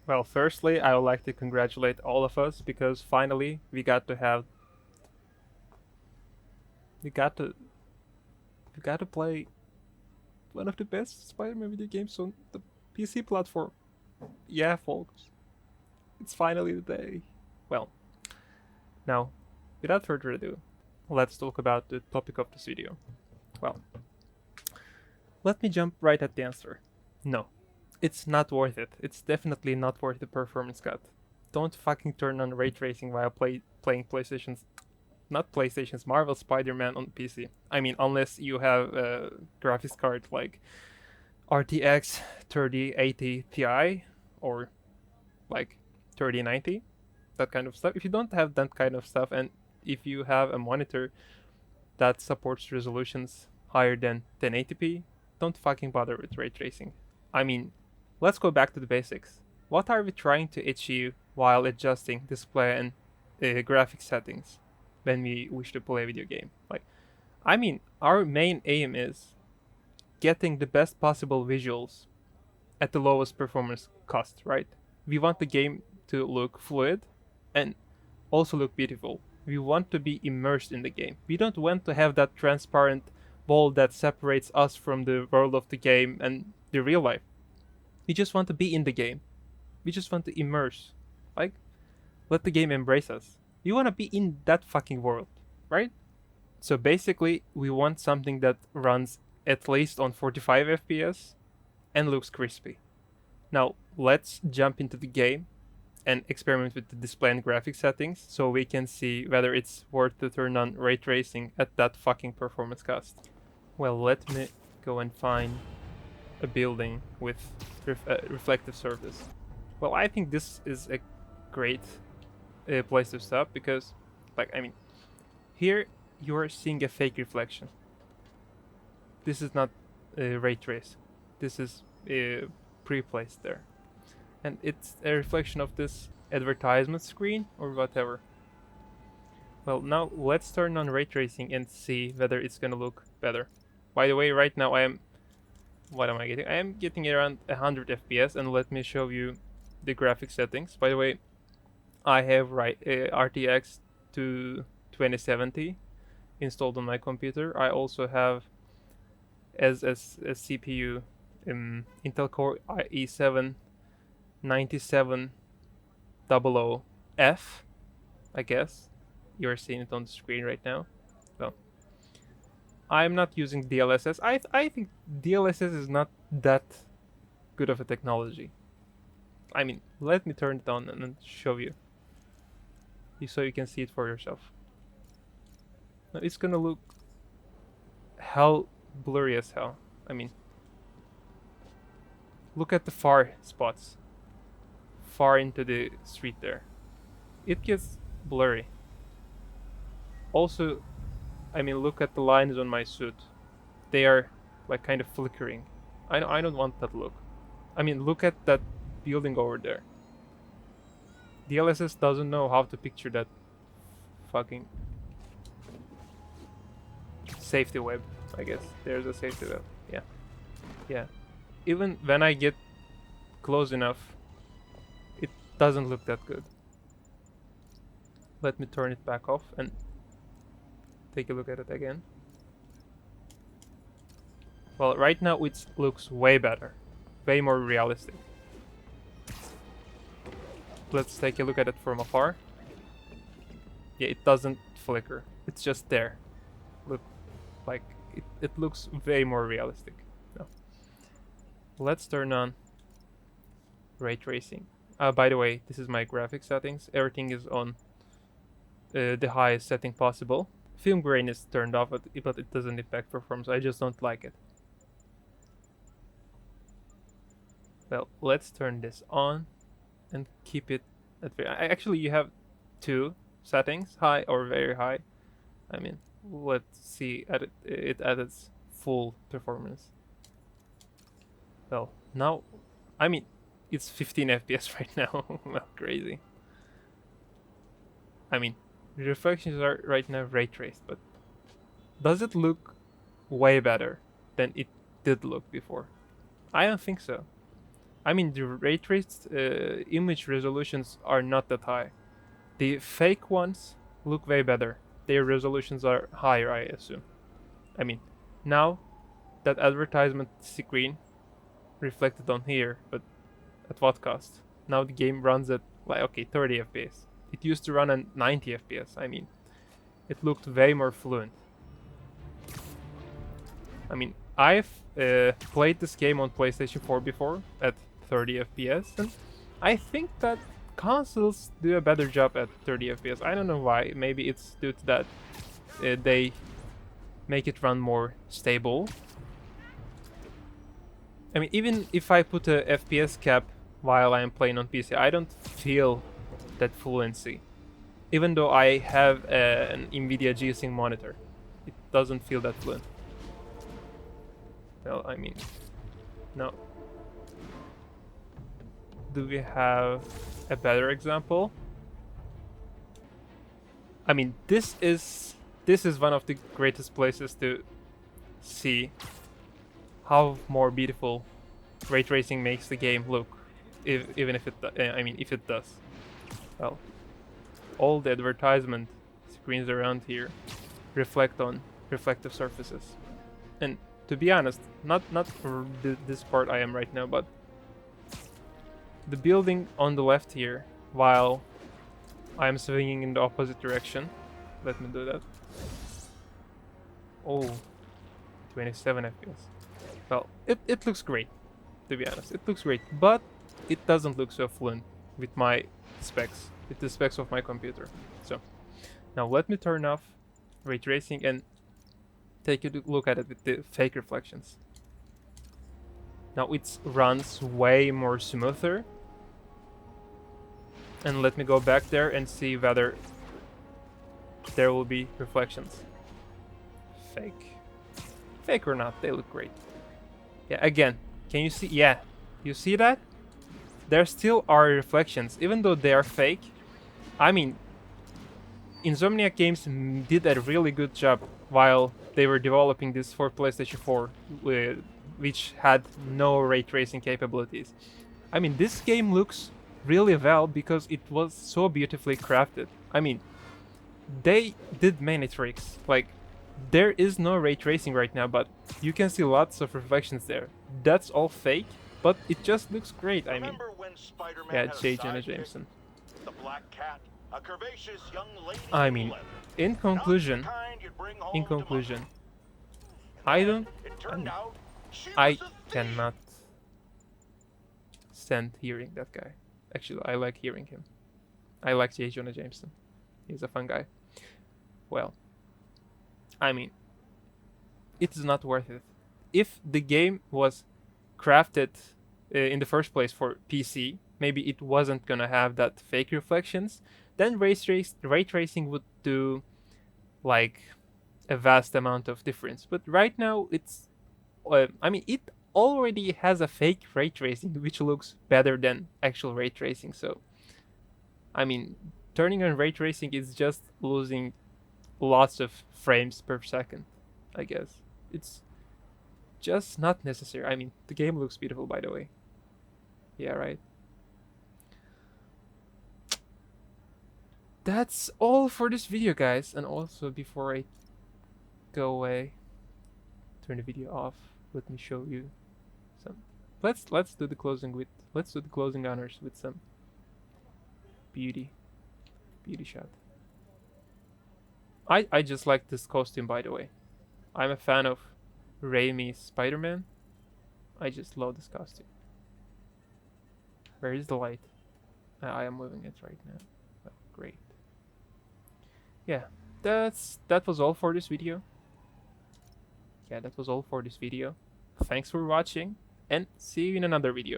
Well, firstly, I would like to congratulate all of us because finally we got to we got to play one of the best Spider-Man video games on the PC platform. Yeah, folks, it's finally the day. Well, now, without further ado, let's talk about the topic of this video. Well, let me jump right at the answer. No, it's not worth it. It's definitely not worth the performance cut. Don't fucking turn on ray tracing while playing not PlayStation's Marvel Spider-Man on PC. I mean, unless you have a graphics card like RTX 3080 Ti or like 3090, that kind of stuff. If you don't have that kind of stuff, and if you have a monitor that supports resolutions higher than 1080p, don't fucking bother with ray tracing. I mean, let's go back to the basics. What are we trying to achieve while adjusting display and graphic settings when we wish to play a video game? Our main aim is getting the best possible visuals at the lowest performance cost, right? We want the game to look fluid and also look beautiful. We want to be immersed in the game. We don't want to have that transparent wall that separates us from the world of the game and the real life. We just want to be in the game. We just want to immerse. Like, let the game embrace us. We want to be in that fucking world, right? So basically, we want something that runs at least on 45 FPS and looks crispy. Now, let's jump into the game and experiment with the display and graphic settings so we can see whether it's worth to turn on ray tracing at that fucking performance cost. Well, let me go and find a building with reflective surface. Well, I think this is a great place to stop because, here you are seeing a fake reflection. This is not a ray trace. This is pre-placed there. And it's a reflection of this advertisement screen or whatever. Well, now let's turn on ray tracing and see whether it's gonna look better. By the way, right now what am I getting? I am getting around 100 FPS, and let me show you the graphic settings. By the way, I have RTX to 2070 installed on my computer. I also have as a CPU Intel Core i7 9700F. I guess you're seeing it on the screen right now. Well, I'm not using DLSS. I think DLSS is not that good of a technology. I mean, let me turn it on and show you so you can see it for yourself. Now, it's gonna look hell blurry as hell. I mean, look at the far spots. Far into the street there. It gets blurry. Also, I mean, look at the lines on my suit. They are like kind of flickering. I don't want that look. I mean, look at that building over there. DLSS doesn't know how to picture that fucking safety web, I guess. There's a safety web. Yeah. Yeah. Even when I get close enough, it doesn't look that good. Let me turn it back off and take a look at it again. Well, right now it looks way better. Way more realistic. Let's take a look at it from afar. Yeah, it doesn't flicker. It's just there. Look, like it looks way more realistic. No. Let's turn on ray tracing. By the way, this is my graphic settings. Everything is on the highest setting possible. Film grain is turned off, but it doesn't impact performance. I just don't like it. Well, let's turn this on and keep it at actually you have two settings, high or very high. I mean, let's see it at its full performance. Well, now, I mean, it's 15 FPS right now. Well, crazy. I mean, the reflections are right now ray traced, but does it look way better than it did look before? I don't think so. I mean, the ray traced image resolutions are not that high. The fake ones look way better. Their resolutions are higher, I assume. I mean, now that advertisement screen reflected on here, but at what cost? Now the game runs at like, okay, 30 FPS. It used to run at 90 FPS. I mean, it looked way more fluent. I mean, I've played this game on PlayStation 4 before at 30 FPS, and I think that consoles do a better job at 30 FPS. I don't know why. Maybe it's due to that they make it run more stable. I mean, even if I put a FPS cap while I'm playing on PC, I don't feel that fluency. Even though I have an NVIDIA G-Sync monitor, it doesn't feel that fluent. Well, I mean, no. Do we have a better example? I mean, this is one of the greatest places to see how more beautiful ray tracing makes the game look, even if it, if it does. Well, all the advertisement screens around here reflect on reflective surfaces, and to be honest, not for this part I am right now, but the building on the left here, while I am swinging in the opposite direction. Let me do that. Oh, 27 FPS. Well, it looks great, to be honest. It looks great, but it doesn't look so fluent with my specs, with the specs of my computer. So, now let me turn off ray tracing and take a look at it with the fake reflections. Now it runs way more smoother. And let me go back there and see whether there will be reflections. Fake. Fake or not, they look great. Yeah, again, can you see? Yeah, you see that? There still are reflections, even though they are fake. I mean, Insomniac Games did a really good job while they were developing this for PlayStation 4, which had no ray tracing capabilities. I mean, this game looks really well because it was so beautifully crafted. I mean, they did many tricks. Like, there is no ray tracing right now, but you can see lots of reflections there. That's all fake, but it just looks great. I mean, yeah, J. Jonah Jameson. I mean, in conclusion, I cannot stand hearing that guy. Actually, I like hearing him. I like J. Jonah Jameson. He's a fun guy. Well, I mean, it is not worth it. If the game was crafted in the first place for PC, maybe it wasn't gonna have that fake reflections, then ray tracing would do like a vast amount of difference. But right now, it's, I mean, it already has a fake ray tracing, which looks better than actual ray tracing. So, I mean, turning on ray tracing is just losing lots of frames per second, I guess. It's just not necessary. I mean, the game looks beautiful, by the way. Yeah, right. That's all for this video, guys. And also, before I go away, turn the video off, let me show you some. Let's do the closing honors with some beauty shot. I just like this costume, by the way. I'm a fan of Raimi's Spider-Man. I just love this costume. Where is the light? I am moving it right now. Oh, great. Yeah, that was all for this video. Thanks for watching, and see you in another video.